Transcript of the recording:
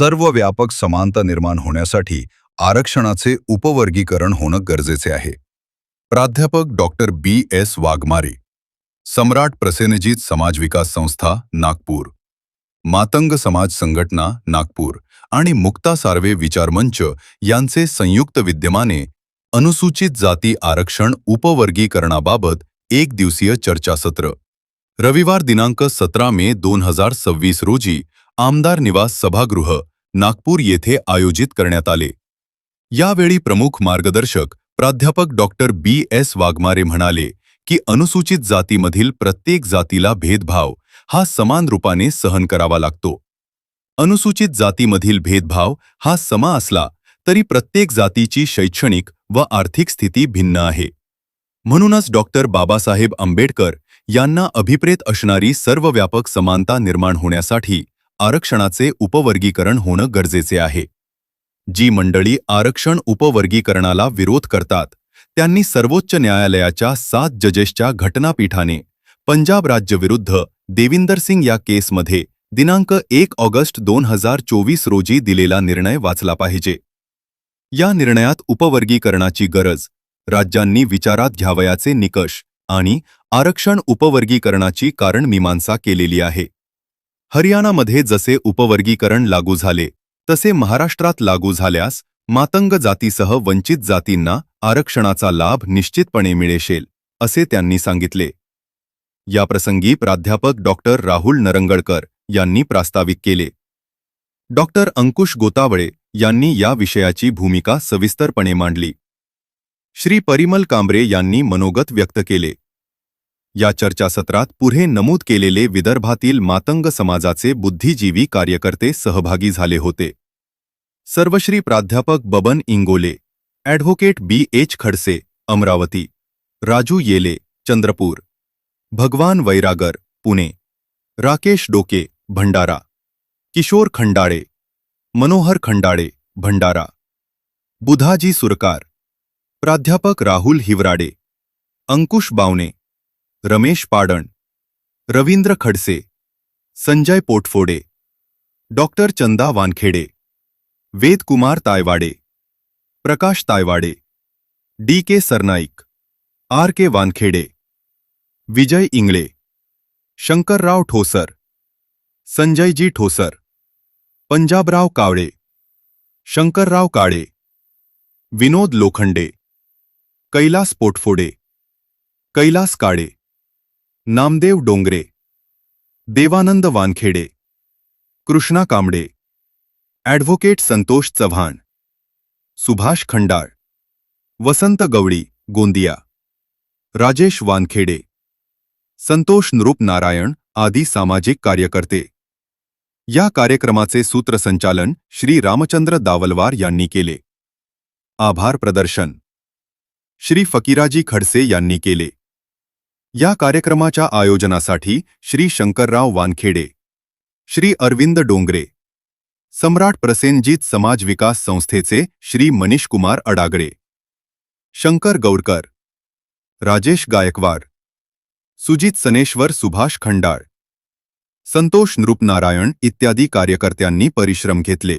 सर्वव्यापक समानता निर्माण होण्यासाठी आरक्षणाचे उपवर्गीकरण होणं गरजेचे आहे. प्राध्यापक डॉक्टर B.S. वाघमारे, सम्राट प्रसेनजीत समाज विकास संस्था, नागपूर, मातंग समाज संघटना, नागपूर आणि मुक्ता सार्वे विचारमंच यांचे संयुक्त विद्यमाने अनुसूचित जाती आरक्षण उपवर्गीकरणाबाबत एक दिवसीय चर्चासत्र रविवार दिनांक 17 मे 2026 रोजी आमदार निवास सभागृह, नागपूर येथे आयोजित करण्यात आले. यावेळी प्रमुख मार्गदर्शक प्राध्यापक डॉक्टर B.S. वाघमारे म्हणाले की अनुसूचित जातीमधील प्रत्येक जातीला भेदभाव हा समान रूपाने सहन करावा लागतो. अनुसूचित जातीमधील भेदभाव हा समा असला तरी प्रत्येक जातीची शैक्षणिक व आर्थिक स्थिती भिन्न आहे. म्हणूनच डॉक्टर बाबासाहेब आंबेडकर यांना अभिप्रेत असणारी सर्वव्यापक समानता निर्माण होण्यासाठी आरक्षणाचे उपवर्गीकरण होणं गरजेचे आहे. जी मंडळी आरक्षण उपवर्गीकरणाला विरोध करतात त्यांनी सर्वोच्च न्यायालयाच्या 7 जजेसच्या घटनापीठाने पंजाब राज्य विरुद्ध देविंदर सिंग या केसमध्ये दिनांक 1 ऑगस्ट 2024 रोजी दिलेला निर्णय वाचला पाहिजे. या निर्णयात उपवर्गीकरणाची गरज, राज्यांनी विचारात घ्यावयाचे निकष आणि आरक्षण उपवर्गीकरणाची कारण मीमांसा केलेली आहे. हरियाणामध्ये जसे उपवर्गीकरण लागू झाले तसे महाराष्ट्रात लागू झाल्यास मातंग जातीसह वंचित जातींना आरक्षणाचा लाभ निश्चितपणे मिळेल, असे त्यांनी सांगितले. याप्रसंगी प्राध्यापक डॉक्टर राहुल नरंगळकर यांनी प्रास्ताविक केले. डॉक्टर अंकुश गोतावळे यांनी या विषयाची भूमिका सविस्तरपणे मांडली. श्री परिमल कांबरे यांनी मनोगत व्यक्त केले. या चर्चासत्रात पुढे नमूद केलेले विदर्भातील मातंग समाजाचे बुद्धिजीवी कार्यकर्ते सहभागी झाले होते. सर्वश्री प्राध्यापक बबन इंगोले, ॲडव्होकेट B.H. खडसे, अमरावती, राजू येले, चंद्रपूर, भगवान वैरागर, पुणे, राकेश डोके, भंडारा, किशोर खंडाळे, मनोहर खंडाळे, भंडारा, बुधाजी सुरकार, प्राध्यापक राहुल हिवराडे, अंकुश बावणे, रमेश पाडण, रवींद्र खडसे, संजय पोटफोडे, डॉक्टर चंदा वानखेडे, वेदकुमार तायवाडे, प्रकाश तायवाडे, D.K. सरनाईक, R.K. वानखेडे, विजय इंगळे, शंकरराव ठोसर, संजयजी ठोसर, पंजाबराव कावळे, शंकरराव काळे, विनोद लोखंडे, कैलास पोटफोडे, कैलास काळे, नामदेव डोंगरे, देवानंद वानखेडे, कृष्णा कांबळे, ॲडव्होकेट संतोष चव्हाण, सुभाष खंडाळ, वसंत गवळी, गोंदिया, राजेश वानखेडे, संतोष नृप नारायण आदी सामाजिक कार्यकर्ते. या कार्यक्रमाचे सूत्रसंचालन श्री रामचंद्र दावलवार यांनी केले. आभार प्रदर्शन श्री फकीराजी खडसे यांनी केले. या कार्यक्रमाच्या आयोजनासाठी श्री शंकरराव वानखेडे, श्री अरविंद डोंगरे, सम्राट प्रसेनजीत समाज विकास संस्थेचे श्री मनीष कुमार अडागळे, शंकर गौडकर, राजेश गायकवाड, सुजित सनेश्वर, सुभाष खंडाळ, संतोष नृपनारायण इत्यादी कार्यकर्त्यांनी परिश्रम घेतले.